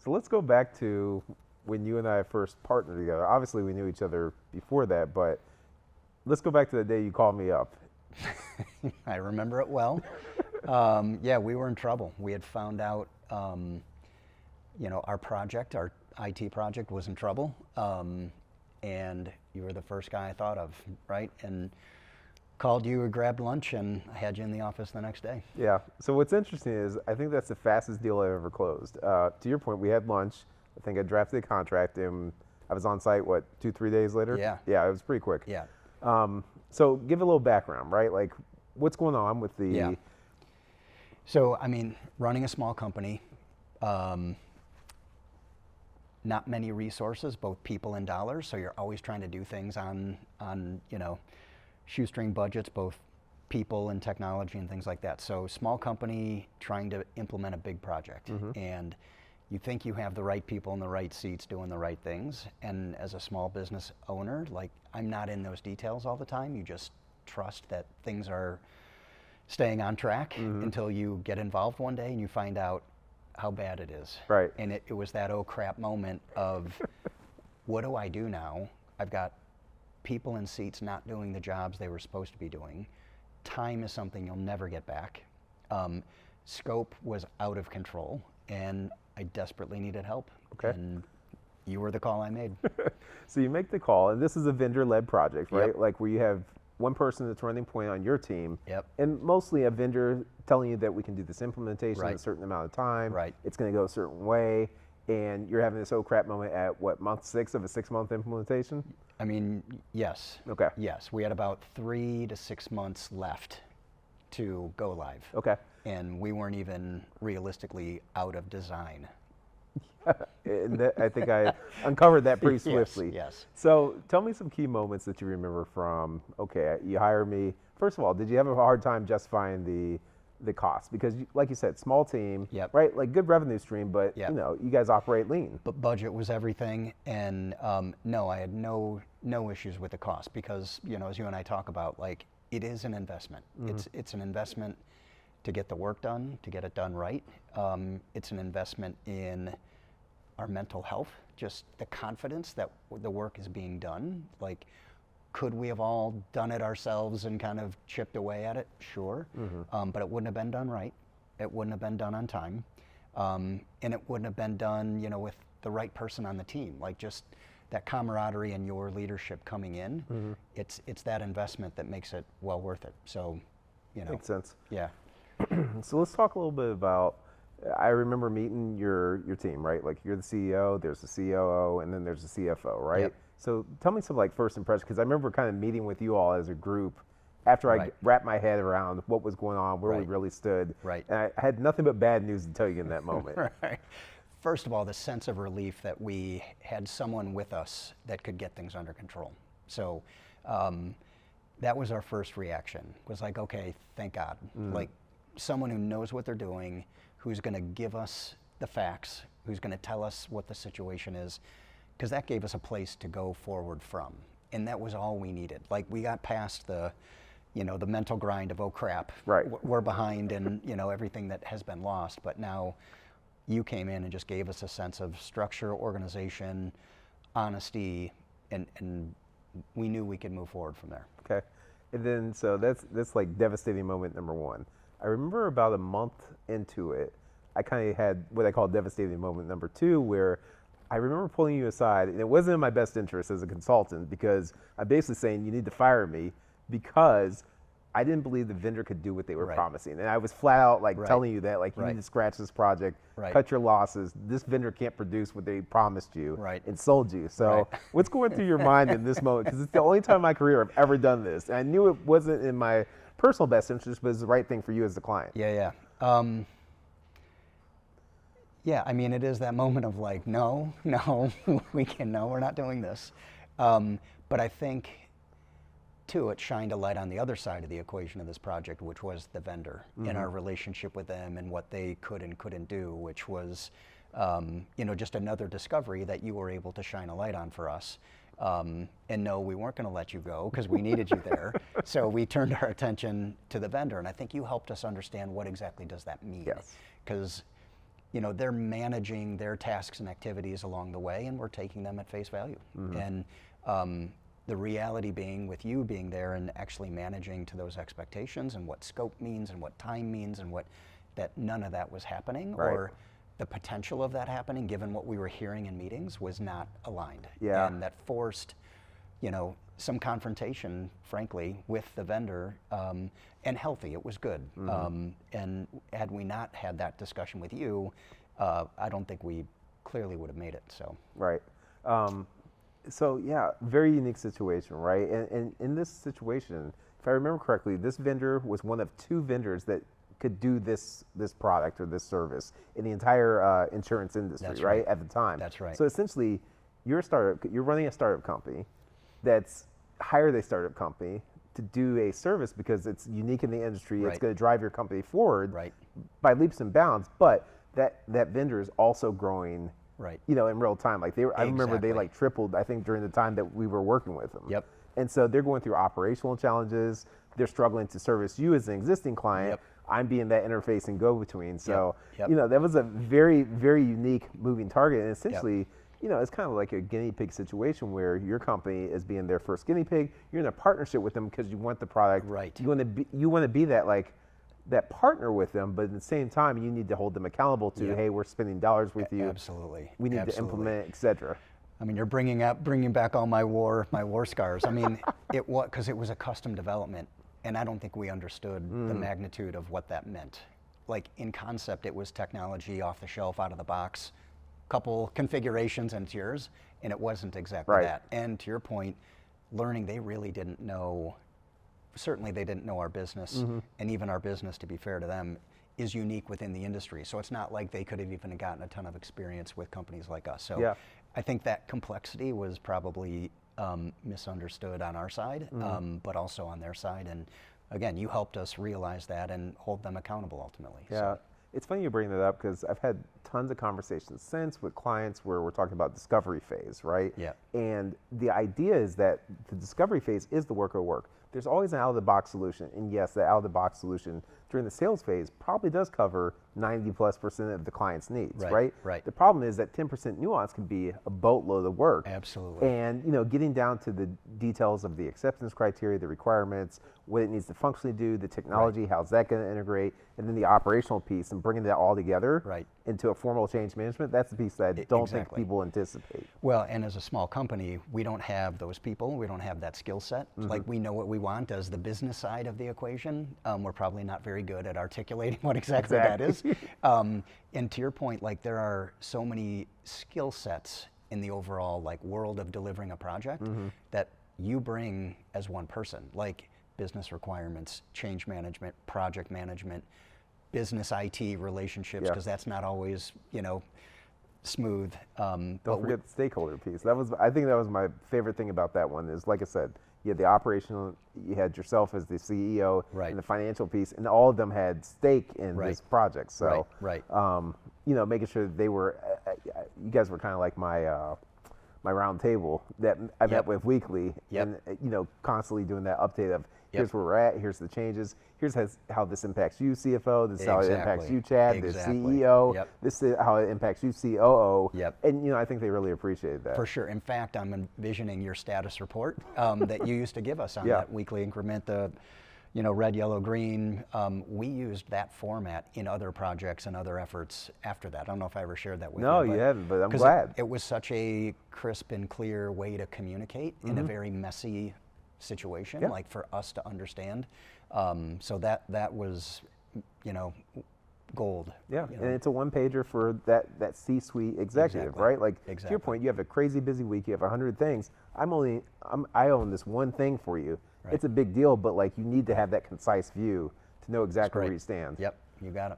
So let's go back to when you and I first partnered together. Obviously, we knew each other before that, but let's go back to the day you called me up. I remember it well. Yeah, we were in trouble. We had found out, our project, our IT project was in trouble, and you were the first guy I thought of, right? And called you, grabbed lunch, and I had you in the office the next day. Yeah. So what's interesting is I think that's the fastest deal I've ever closed. To your point, we had lunch. I think I drafted a contract, and I was on site, 2-3 days later? Yeah. Yeah, it was pretty quick. Yeah. So give a little background, right? Like, what's going on with the... Yeah. So, running a small company, not many resources, both people and dollars, so you're always trying to do things on shoestring budgets, both people and technology and things like that. So small company trying to implement a big project. And you think you have the right people in the right seats doing the right things. And as a small business owner, I'm not in those details all the time. You just trust that things are staying on track until you get involved one day and you find out how bad it is. Right. And it was that oh crap moment of what do I do now? I've got people in seats not doing the jobs they were supposed to be doing. Time is something you'll never get back. Scope was out of control, and I desperately needed help. Okay. And you were the call I made. So you make the call, and this is a vendor-led project, right? Yep. Like where you have one person that's running point on your team, Yep. and mostly a vendor telling you that we can do this implementation in a Right. certain amount of time. Right. It's going to go a certain way, and you're having this oh crap moment at month 6 of a 6-month implementation? Yes. Okay. Yes, we had about 3 to 6 months left to go live. Okay. And we weren't even realistically out of design. And I think I uncovered that pretty swiftly. Yes. So tell me some key moments that you remember from, okay, you hire me. First of all, did you have a hard time justifying the cost? Because like you said, small team, Yep. right? Like good revenue stream, but Yep. you guys operate lean. But budget was everything, and no, I had no issues with the cost because as you and I talk about, it is an investment. It's an investment to get the work done, to get it done right. It's an investment in our mental health, just the confidence that the work is being done. Could we have all done it ourselves and kind of chipped away at it? Sure, but it wouldn't have been done right. It wouldn't have been done on time, and it wouldn't have been done, with the right person on the team. Just that camaraderie and your leadership coming in. It's that investment that makes it well worth it. So, Makes sense. Yeah. So let's talk a little bit about, I remember meeting your team, right? Like you're the CEO, there's the COO, and then there's the CFO, right? Yep. So tell me some first impressions, because I remember kind of meeting with you all as a group after I Right. wrapped my head around what was going on, where we Right. really stood. Right. And I had nothing but bad news to tell you in that moment. Right. First of all, the sense of relief that we had someone with us that could get things under control. So that was our first reaction, was okay, thank God. Someone who knows what they're doing, who's going to give us the facts, who's going to tell us what the situation is, because that gave us a place to go forward from. And that was all we needed. We got past the mental grind of, oh crap, Right. we're behind and, everything that has been lost. But now you came in and just gave us a sense of structure, organization, honesty, and we knew we could move forward from there. Okay. And then, so that's devastating moment number 1. I remember about a month into it, I kind of had what I call devastating moment number 2, where I remember pulling you aside, and it wasn't in my best interest as a consultant, because I'm basically saying you need to fire me because I didn't believe the vendor could do what they were Right. promising. And I was flat out Right. telling you that, you Right. need to scratch this project, Right. cut your losses. This vendor can't produce what they promised you Right. and sold you. So Right. what's going through your mind in this moment? Because it's the only time in my career I've ever done this. And I knew it wasn't in my personal best interest, but it's the right thing for you as the client. Yeah. It is that moment of no, we're not doing this. But I think, too, it shined a light on the other side of the equation of this project, which was the vendor and our relationship with them and what they could and couldn't do, which was, just another discovery that you were able to shine a light on for us. And no, we weren't going to let you go because we needed you there. So we turned our attention to the vendor, and I think you helped us understand what exactly does that mean. Yes. Because they're managing their tasks and activities along the way, and we're taking them at face value. And the reality being, with you being there and actually managing to those expectations and what scope means and what time means and that none of that was happening, or the potential of that happening, given what we were hearing in meetings, was not aligned. Yeah. And that forced, some confrontation, frankly, with the vendor, and healthy. It was good. And had we not had that discussion with you, I don't think we clearly would have made it. So. Right. So yeah, very unique situation, right? And in this situation, if I remember correctly, this vendor was one of 2 vendors that could do this product or this service in the entire insurance industry, That's right? At the time. That's right. So essentially, you're running a startup company that's hired a startup company to do a service because it's unique in the industry. It's going to drive your company forward by leaps and bounds. But that vendor is also growing. In real time. Like I remember they like tripled, I think, during the time that we were working with them. Yep. And so they're going through operational challenges. They're struggling to service you as an existing client. Yep. I'm being that interface and go-between. So, Yep. that was a very, very unique moving target. And essentially, it's kind of like a guinea pig situation where your company is being their first guinea pig. You're in a partnership with them because you want the product. Right. You want to be that partner with them, but at the same time, you need to hold them accountable to, hey, we're spending dollars with you. Absolutely. We need to implement, et cetera. I mean, you're bringing back all my war scars. I mean, because it was a custom development, and I don't think we understood the magnitude of what that meant. Like, in concept, it was technology off the shelf, out of the box, couple configurations, and it's yours, and it wasn't exactly that. And to your point, learning they really didn't know. Certainly they didn't know our business, and even our business, to be fair to them, is unique within the industry. So it's not like they could have even gotten a ton of experience with companies like us. So I think that complexity was probably misunderstood on our side, but also on their side. And again, you helped us realize that and hold them accountable ultimately. Yeah. So. It's funny you bring that up because I've had tons of conversations since with clients where we're talking about discovery phase, right? Yeah. And the idea is that the discovery phase is the work of work. There's always an out-of-the-box solution, and yes, the out-of-the-box solution during the sales phase probably does cover 90+% of the client's needs, right? Right. The problem is that 10% nuance can be a boatload of work. Absolutely. And getting down to the details of the acceptance criteria, the requirements, what it needs to functionally do, the technology, how's that going to integrate, and then the operational piece and bringing that all together into a formal change management. That's the piece that I don't think people anticipate. Well, and as a small company, we don't have those people. We don't have that skill set. Like, we know what we want as the business side of the equation. We're probably not very good at articulating what exactly that is. And to your point, like, there are so many skill sets in the overall world of delivering a project that you bring as one person, like business requirements, change management, project management, business IT relationships, because that's not always smooth. Don't forget the stakeholder piece. I think that was my favorite thing about that one is, like I said, you had the operational, you had yourself as the CEO, and the financial piece, and all of them had stake in this project. So, making sure that they were, you guys were kind of like my round table that I met with weekly, and constantly doing that update of here's where we're at, here's the changes, here's how this impacts you, CFO, this is how it impacts you, Chad, the CEO, this is how it impacts you, COO, and I think they really appreciated that. For sure. In fact, I'm envisioning your status report that you used to give us on that weekly increment, the red, yellow, green. We used that format in other projects and other efforts after that. I don't know if I ever shared that with you. No, you haven't, but I'm glad. It was such a crisp and clear way to communicate in a very messy situation, like for us to understand. So that was, gold. Yeah, and it's a one-pager for that C-suite executive, right? Like, to your point, you have a crazy busy week, you have 100 things. I own this one thing for you. It's a big deal, but you need to have that concise view to know exactly where you stand. Yep, you got it.